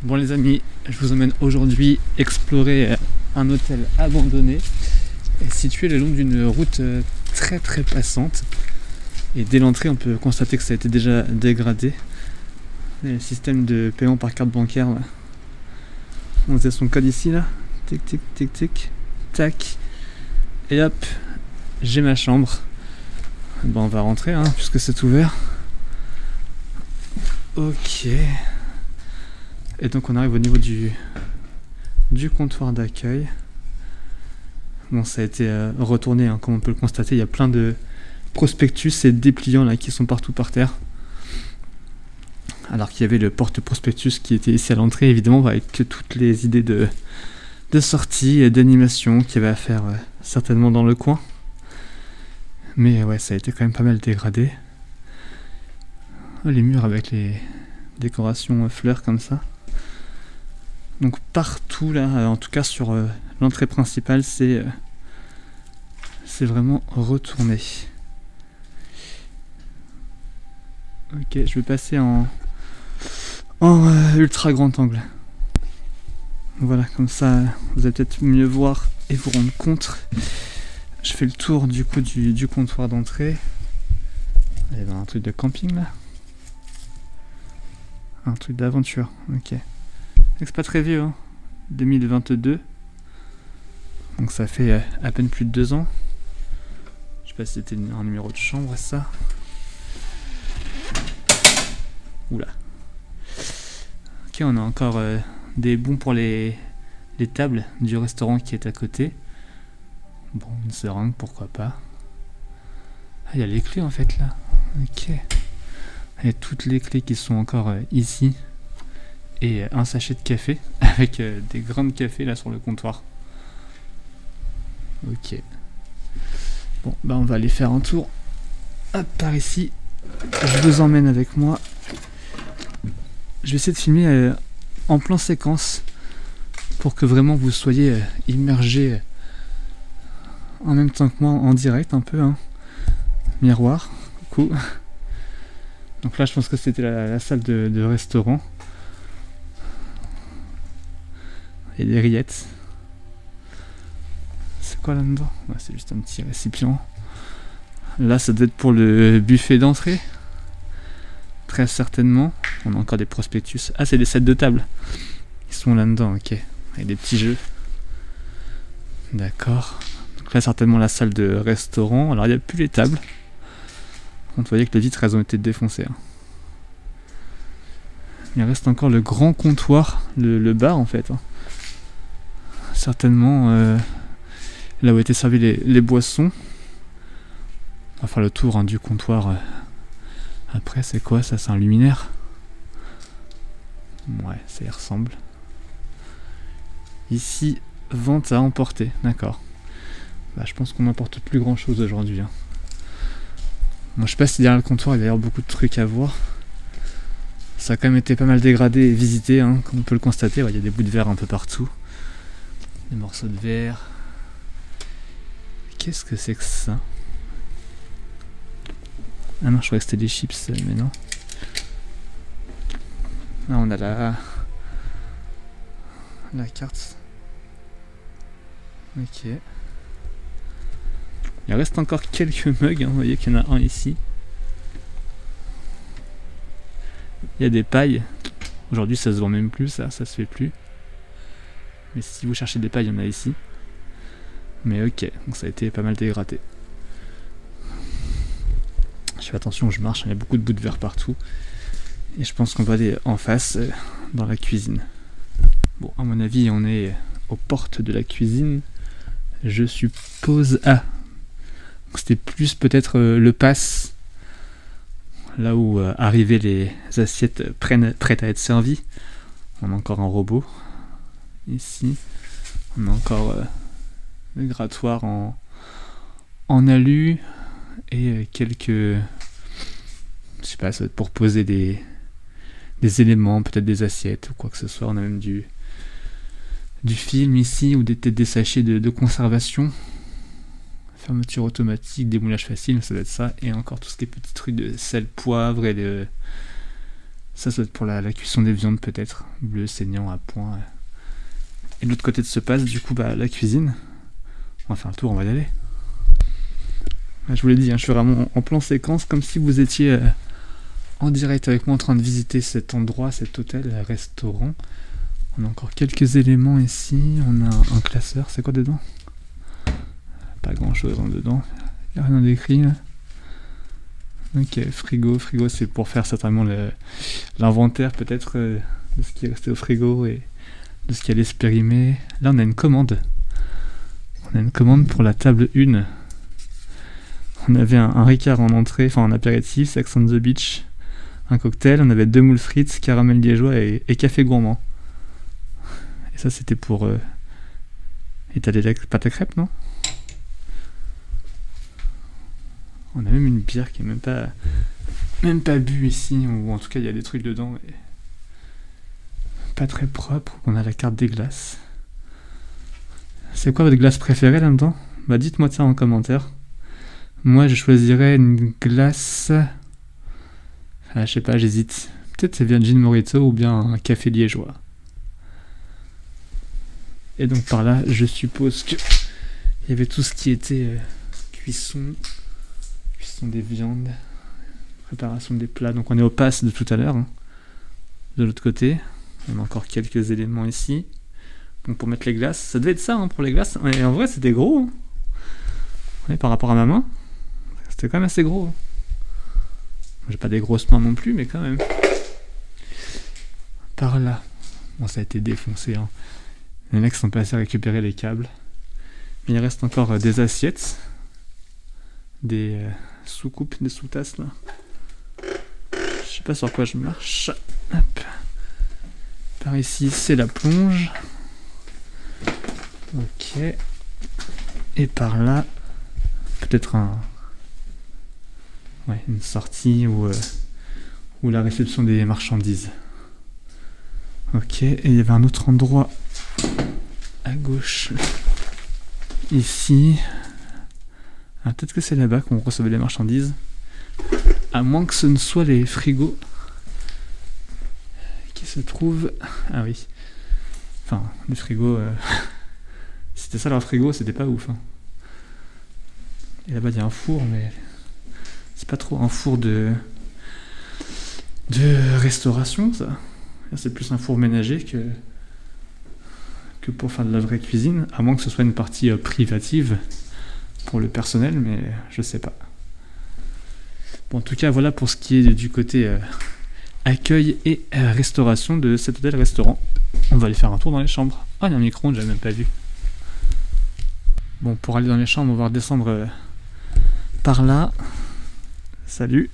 Bon les amis, je vous emmène aujourd'hui explorer un hôtel abandonné situé le long d'une route très passante. Et dès l'entrée on peut constater que ça a été déjà dégradé. Le système de paiement par carte bancaire là. On faisait son code ici là. Tic tic tic tic. Tac. Et hop, j'ai ma chambre. Bon on va rentrer hein, puisque c'est ouvert. Ok. Et donc on arrive au niveau du comptoir d'accueil. Bon ça a été retourné hein, comme on peut le constater, il y a plein de prospectus et dépliants là qui sont partout par terre. Alors qu'il y avait le porte-prospectus qui était ici à l'entrée évidemment avec toutes les idées de sortie et d'animation qu'il y avait à faire certainement dans le coin. Mais ouais ça a été quand même pas mal dégradé. Oh, les murs avec les décorations fleurs comme ça. Donc partout là, en tout cas sur l'entrée principale, c'est vraiment retourné. Ok, je vais passer en ultra grand angle. Voilà, comme ça vous allez peut-être mieux voir et vous rendre compte. Je fais le tour du coup du comptoir d'entrée. Il y avait un truc de camping là. Un truc d'aventure, ok. C'est pas très vieux, hein. 2022. Donc ça fait à peine plus de 2 ans. Je sais pas si c'était un numéro de chambre ça. Oula. Ok, on a encore des bons pour les tables du restaurant qui est à côté. Bon, une seringue, pourquoi pas. Ah, il y a les clés en fait là. Ok. Il y a toutes les clés qui sont encore ici. Et un sachet de café avec des grains de café là sur le comptoir. Ok. Bon, bah on va aller faire un tour. Hop, par ici. Je vous emmène avec moi. Je vais essayer de filmer en plan séquence pour que vraiment vous soyez immergés en même temps que moi en direct un peu. Hein. Miroir. Coucou. Donc là je pense que c'était la salle de restaurant. Et des rillettes. C'est quoi là-dedans? Ouais, c'est juste un petit récipient. Là, ça doit être pour le buffet d'entrée. Très certainement. On a encore des prospectus. Ah, c'est des sets de table. Ils sont là-dedans, ok. Avec des petits jeux. D'accord. Donc là, certainement la salle de restaurant. Alors, il n'y a plus les tables. Vous voyez que les vitres, elles ont été défoncées. Hein. Il reste encore le grand comptoir, le bar en fait. Hein. Certainement là où étaient servies les boissons. On va faire le tour hein, du comptoir. Après c'est quoi ça? C'est un luminaire? Ouais, ça y ressemble. Ici, vente à emporter, d'accord. Bah, je pense qu'on n'emporte plus grand chose aujourd'hui. Hein. Bon, je sais pas si derrière le comptoir il va y avoir beaucoup de trucs à voir. Ça a quand même été pas mal dégradé et visité, hein, comme on peut le constater. Il y a des bouts de verre un peu partout. Des morceaux de verre. Qu'est-ce que c'est que ça? Ah non, je croyais que c'était des chips, mais non. Là, on a la carte. Ok. Il reste encore quelques mugs, hein. Vous voyez qu'il y en a un ici. Il y a des pailles. Aujourd'hui, ça se vend même plus, ça se fait plus. Mais si vous cherchez des pailles, il y en a ici. Mais ok, donc ça a été pas mal dégradé. Je fais attention où je marche, il y a beaucoup de bouts de verre partout. Et je pense qu'on va aller en face, dans la cuisine. Bon, à mon avis, on est aux portes de la cuisine. Je suppose... Ah, c'était plus peut-être le pass. Là où arrivaient les assiettes prêtes à être servies. On a encore un robot. Ici, on a encore le grattoir en alu et quelques, je sais pas, ça doit être pour poser des éléments, peut-être des assiettes ou quoi que ce soit. On a même du film ici ou des sachets de conservation. Fermeture automatique, démoulage facile, ça doit être ça. Et encore tout ce qui est petits trucs de sel, poivre et Ça doit être pour la cuisson des viandes peut-être. Bleu, saignant, à point. Et de l'autre côté de ce passe, du coup, la cuisine. On va faire un tour, on va y aller. Je vous l'ai dit, je suis vraiment en plan séquence, comme si vous étiez en direct avec moi en train de visiter cet endroit, cet hôtel, restaurant. On a encore quelques éléments ici. On a un classeur, c'est quoi dedans? Pas grand chose dedans. Il n'y a rien d'écrit là. Ok, frigo c'est pour faire certainement l'inventaire peut-être de ce qui est resté au frigo et de ce qui allait se périmer. Là on a une commande. On a une commande pour la table 1. On avait un Ricard en entrée, enfin en apéritif, Sex on the Beach, un cocktail, on avait 2 moules frites, caramel liégeois et café gourmand. Et ça c'était pour étaler la pâte à crêpes, non? On a même une bière qui est même pas bu ici, ou en tout cas il y a des trucs dedans, et pas très propre. On a la carte des glaces. C'est quoi votre glace préférée là-dedans? Bah dites-moi ça en commentaire. Moi je choisirais une glace... je sais pas, j'hésite. Peut-être c'est Virgin Mojito ou bien un café liégeois. Et donc par là, je suppose que il y avait tout ce qui était cuisson des viandes, préparation des plats. Donc on est au pass de tout à l'heure. De l'autre côté, on a encore quelques éléments ici. Donc pour mettre les glaces, ça devait être ça pour les glaces. Et en vrai c'était gros. Ouais, par rapport à ma main, c'était quand même assez gros. J'ai pas des grosses mains non plus, mais quand même. Par là, bon ça a été défoncé. Les mecs sont passés à récupérer les câbles. Mais il reste encore des assiettes, des sous-coupes, des sous-tasses là. Je sais pas sur quoi je marche. Hop. Par ici, c'est la plonge. Ok. Et par là, peut-être une sortie ou la réception des marchandises. Ok. Et il y avait un autre endroit à gauche. Ici. Ah, peut-être que c'est là-bas qu'on recevait les marchandises. À moins que ce ne soit les frigos qui se trouvent... Ah oui. Enfin, les frigos... C'était ça leur frigo, c'était pas ouf. Et là-bas il y a un four, mais... C'est pas trop un four de restauration, ça. Là, c'est plus un four ménager que pour faire de la vraie cuisine. À moins que ce soit une partie privative pour le personnel, mais je sais pas. Bon, en tout cas, voilà pour ce qui est du côté accueil et restauration de cet hôtel-restaurant. On va aller faire un tour dans les chambres. Ah, il y a un micro-ondes, j'avais même pas vu. Bon, pour aller dans les chambres, on va redescendre par là. Salut.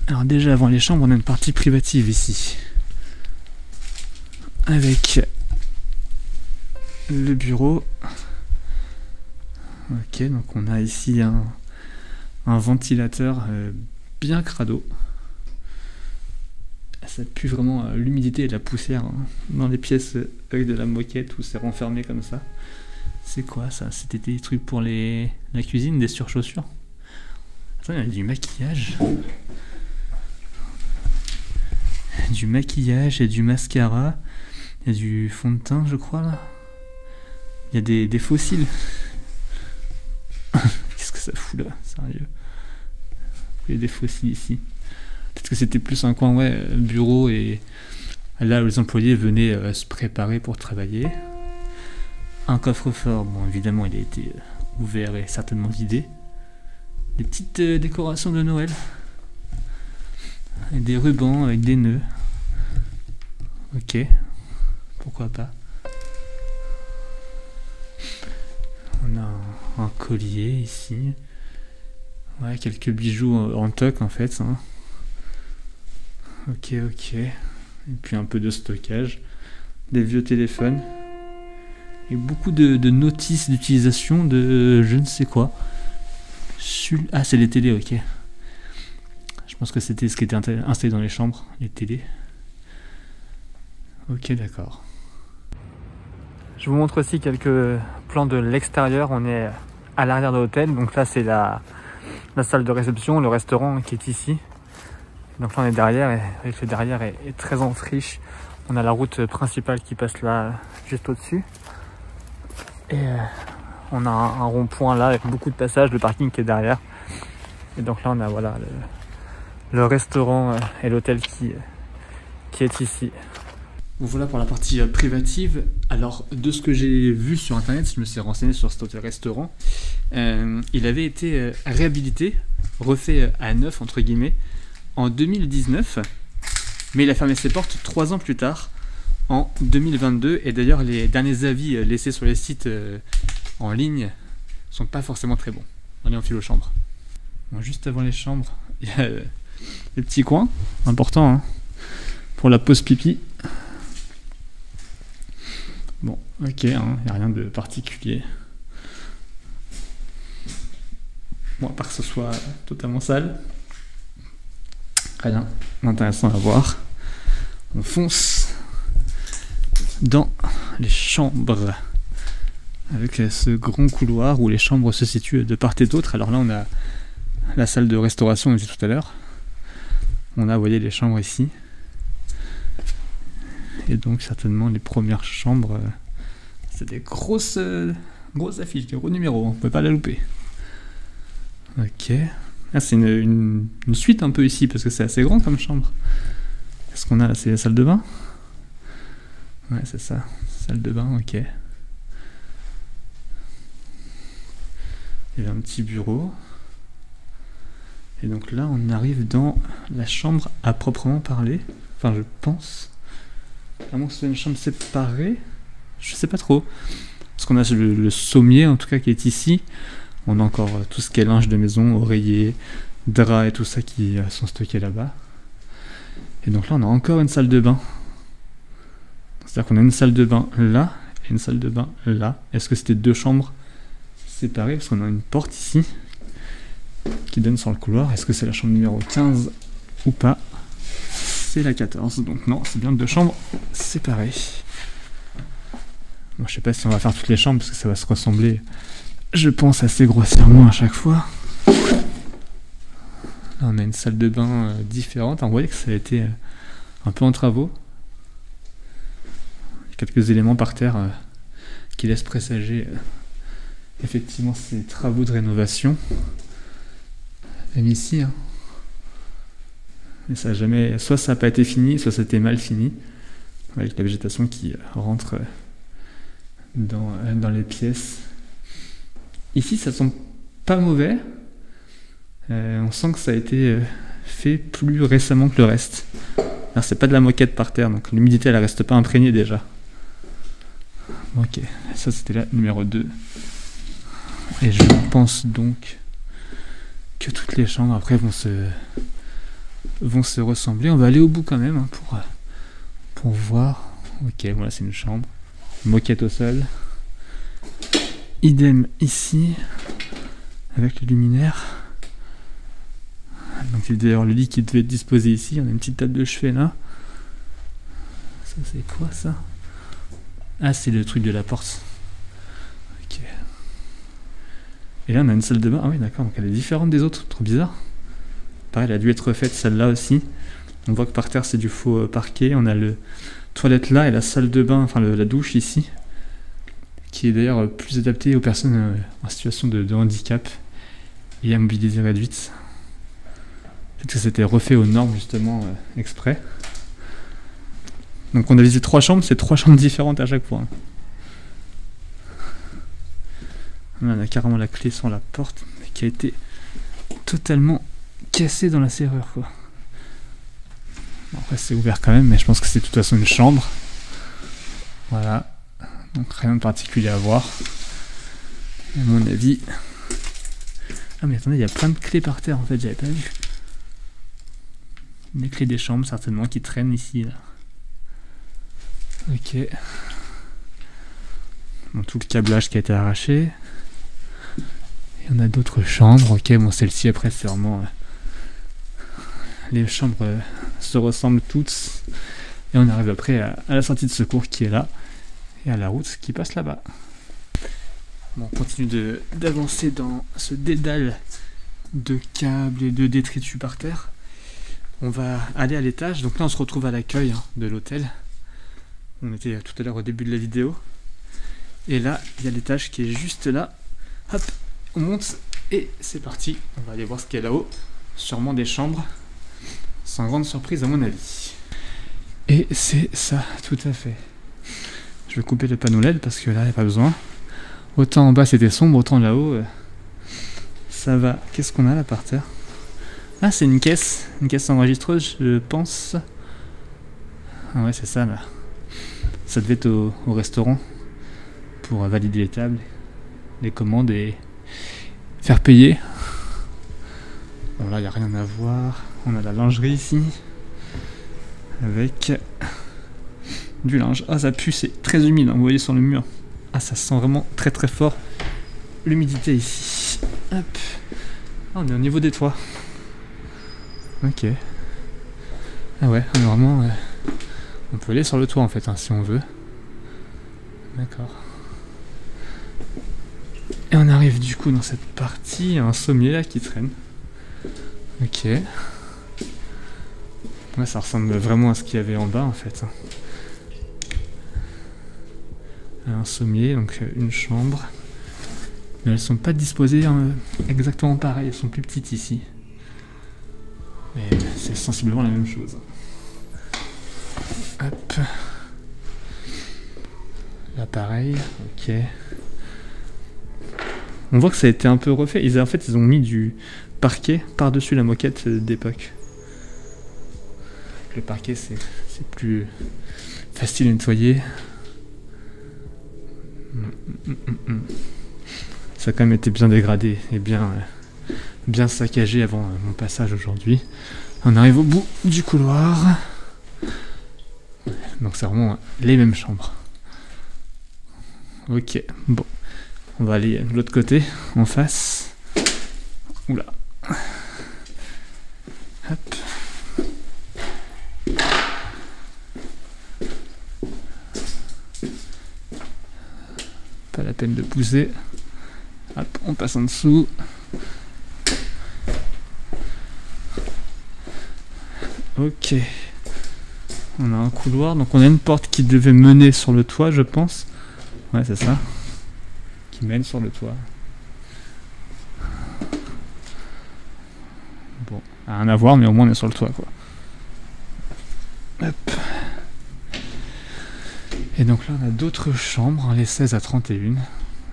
Alors déjà, avant les chambres, on a une partie privative ici. Avec le bureau. Ok, donc on a ici un ventilateur bien crado. Ça pue vraiment l'humidité et la poussière dans les pièces avec de la moquette où c'est renfermé comme ça. C'est quoi ça? C'était des trucs pour la cuisine, des surchaussures. Attends, il y a du maquillage. Du maquillage et du mascara. Il y a du fond de teint, je crois, là. Il y a des fossiles. Qu'est-ce que ça fout là, sérieux? Il y a des fossiles ici. Peut-être que c'était plus un coin, bureau, et là où les employés venaient se préparer pour travailler. Un coffre-fort, bon évidemment il a été ouvert et certainement vidé. Des petites décorations de Noël. Avec des rubans, avec des nœuds. Ok, pourquoi pas. On a un collier ici. Ouais, quelques bijoux en toc en fait. Ok. Et puis un peu de stockage. Des vieux téléphones. Et beaucoup de notices d'utilisation de je ne sais quoi. Ah, c'est les télés, ok. Je pense que c'était ce qui était installé dans les chambres, les télés. Ok, d'accord. Je vous montre aussi quelques plans de l'extérieur. On est à l'arrière de l'hôtel. Donc là, c'est la salle de réception, le restaurant qui est ici. Donc là on est derrière, et avec le derrière est très en friche. On a la route principale qui passe là, juste au-dessus. Et on a un rond-point là avec beaucoup de passages, le parking qui est derrière. Et donc là on a voilà le restaurant et l'hôtel qui est ici. Bon, voilà pour la partie privative. Alors de ce que j'ai vu sur internet, je me suis renseigné sur cet hôtel-restaurant. Il avait été réhabilité, refait à neuf entre guillemets, en 2019. Mais il a fermé ses portes 3 ans plus tard, en 2022. Et d'ailleurs les derniers avis laissés sur les sites en ligne sont pas forcément très bons. On est en file aux chambres. Bon, juste avant les chambres, il y a les petits coins, important hein, pour la pause pipi. Bon, ok, il n'y a rien de particulier. Bon, à part que ce soit totalement sale. Rien d'intéressant à voir. On fonce dans les chambres. Avec ce grand couloir où les chambres se situent de part et d'autre. Alors là, on a la salle de restauration, on disait tout à l'heure. On a, vous voyez, les chambres ici. Et donc, certainement, les premières chambres, c'est des grosses affiches, des gros numéros. On ne peut pas la louper. Ok. Ah, c'est une suite un peu ici, parce que c'est assez grand comme chambre. Qu'est-ce qu'on a là? C'est la salle de bain? Ouais, c'est ça. Salle de bain, ok. Il y a un petit bureau. Et donc là, on arrive dans la chambre à proprement parler. Enfin, je pense. À moins que ce soit une chambre séparée. Je sais pas trop. Parce qu'on a le sommier, en tout cas, qui est ici. On a encore tout ce qui est linge de maison, oreiller, draps et tout ça qui sont stockés là-bas. Et donc là, on a encore une salle de bain. C'est-à-dire qu'on a une salle de bain là et une salle de bain là. Est-ce que c'était 2 chambres séparées? Parce qu'on a une porte ici qui donne sur le couloir. Est-ce que c'est la chambre numéro 15 ou pas? C'est la 14. Donc non, c'est bien 2 chambres séparées. Bon, je sais pas si on va faire toutes les chambres parce que ça va se ressembler, je pense, assez grossièrement à chaque fois. Là, on a une salle de bain différente. On voit que ça a été un peu en travaux. Il y a quelques éléments par terre qui laissent présager effectivement ces travaux de rénovation. Même ici, hein. Mais ça a jamais, soit ça n'a pas été fini, soit c'était mal fini, avec la végétation qui rentre dans les pièces. Ici, ça sent pas mauvais. On sent que ça a été fait plus récemment que le reste. Alors, c'est pas de la moquette par terre, donc l'humidité elle reste pas imprégnée déjà. Ok, ça c'était la numéro 2. Et je pense donc que toutes les chambres après vont se ressembler. On va aller au bout quand même hein, pour voir. Ok, voilà, c'est une chambre. Moquette au sol. Idem ici, avec le luminaire. Donc c'est d'ailleurs le lit qui devait être disposé ici. On a une petite table de chevet là. Ça c'est quoi ça? Ah, c'est le truc de la porte. Ok. Et là on a une salle de bain. Ah oui, d'accord, donc elle est différente des autres. Trop bizarre. Pareil, elle a dû être refaite celle-là aussi. On voit que par terre c'est du faux parquet. On a le toilette là et la salle de bain, enfin la douche ici, qui est d'ailleurs plus adaptée aux personnes en situation de handicap et à mobilité réduite. Peut-être que c'était refait aux normes justement exprès. Donc on a visité 3 chambres, c'est 3 chambres différentes à chaque fois. Là, on a carrément la clé sur la porte qui a été totalement cassée dans la serrure quoi. Bon, après c'est ouvert quand même, mais je pense que c'est de toute façon une chambre. Voilà. Donc rien de particulier à voir. À mon avis. Ah mais attendez, il y a plein de clés par terre en fait, j'avais pas vu. Les clés des chambres certainement qui traînent ici là. Ok. Bon, tout le câblage qui a été arraché. Il y en a d'autres chambres. Ok, bon celle-ci après c'est vraiment... les chambres se ressemblent toutes. Et on arrive après à la sortie de secours qui est là. Et à la route qui passe là-bas. Bon, on continue d'avancer dans ce dédale de câbles et de détritus par terre. On va aller à l'étage. Donc là, on se retrouve à l'accueil de l'hôtel. On était tout à l'heure au début de la vidéo. Et là, il y a l'étage qui est juste là. Hop, on monte et c'est parti. On va aller voir ce qu'il y a là-haut. Sûrement des chambres. Sans grande surprise à mon avis. Et c'est ça, tout à fait. Je vais couper le panneau LED parce que là, il n'y a pas besoin. Autant en bas c'était sombre, autant là-haut, ça va. Qu'est-ce qu'on a là par terre? Ah, c'est une caisse enregistreuse, je pense. Ah ouais, c'est ça là. Ça devait être au restaurant pour valider les tables, les commandes et faire payer. Bon là, il n'y a rien à voir. On a la lingerie ici avec du linge. Ah, ça pue, c'est très humide, hein, vous voyez sur le mur. Ah, ça sent vraiment très très fort l'humidité ici. Hop. Ah, on est au niveau des toits. Ok. Ah ouais, vraiment, on peut aller sur le toit en fait, hein, si on veut. D'accord. Et on arrive du coup dans cette partie, il y a un sommier là qui traîne. Ok. Ouais, ça ressemble vraiment à ce qu'il y avait en bas en fait. Un sommier, donc une chambre. Mais elles sont pas disposées exactement pareil, elles sont plus petites ici. Mais c'est sensiblement la même chose. Hop. Là pareil, ok. On voit que ça a été un peu refait. En fait, ils ont mis du parquet par-dessus la moquette d'époque. Le parquet, c'est plus facile à nettoyer. Ça a quand même été bien dégradé et bien saccagé avant mon passage aujourd'hui. On arrive au bout du couloir. Donc c'est vraiment les mêmes chambres. Ok, bon. On va aller de l'autre côté, en face. Oula. Hop. Pas la peine de pousser. Hop, on passe en dessous. Ok. On a un couloir, donc on a une porte qui devait mener sur le toit, je pense. Ouais, c'est ça. Qui mène sur le toit. Bon, rien à voir, mais au moins on est sur le toit, quoi. Hop. Et donc là, on a d'autres chambres, les 16 à 31.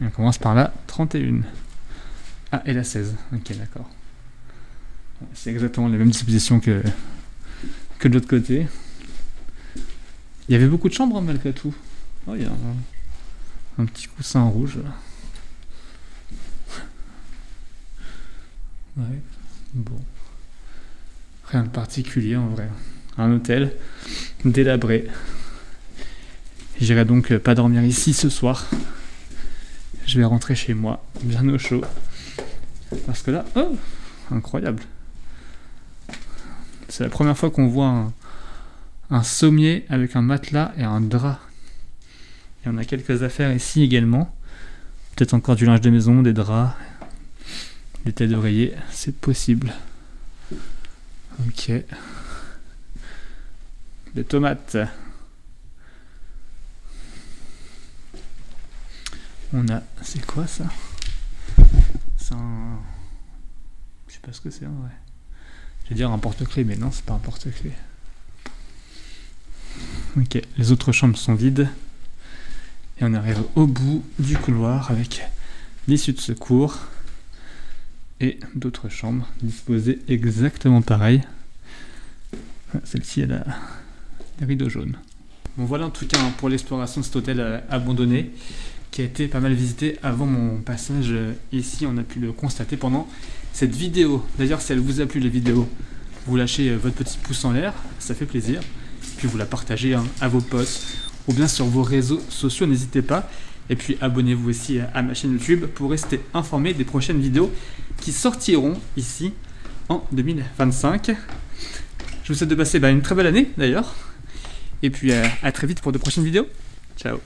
Et on commence par la 31. Ah, et la 16. Ok, d'accord. C'est exactement les mêmes dispositions que de l'autre côté. Il y avait beaucoup de chambres, malgré tout. Oh, il y a un petit coussin en rouge, là. Ouais, bon. Rien de particulier, en vrai. Un hôtel délabré. J'irai donc pas dormir ici ce soir. Je vais rentrer chez moi, bien au chaud. Parce que là, oh, incroyable. C'est la première fois qu'on voit un sommier avec un matelas et un drap. Et on a quelques affaires ici également. Peut-être encore du linge de maison, des draps, des têtes d'oreiller, c'est possible. Ok. Des tomates. On a... C'est quoi ça? C'est un... Je sais pas ce que c'est en vrai. Je vais dire un porte-clés, mais non, c'est pas un porte-clés. Ok, les autres chambres sont vides. Et on arrive au bout du couloir avec l'issue de secours. Et d'autres chambres disposées exactement pareil. Celle-ci, elle a des rideaux jaunes. Bon, voilà en tout cas pour l'exploration de cet hôtel abandonné, qui a été pas mal visité avant mon passage ici. On a pu le constater pendant cette vidéo. D'ailleurs, si elle vous a plu la vidéo, vous lâchez votre petit pouce en l'air, ça fait plaisir. Puis vous la partagez à vos potes ou bien sur vos réseaux sociaux, n'hésitez pas. Et puis abonnez-vous aussi à ma chaîne YouTube pour rester informé des prochaines vidéos qui sortiront ici en 2025. Je vous souhaite de passer une très belle année d'ailleurs. Et puis à très vite pour de prochaines vidéos. Ciao.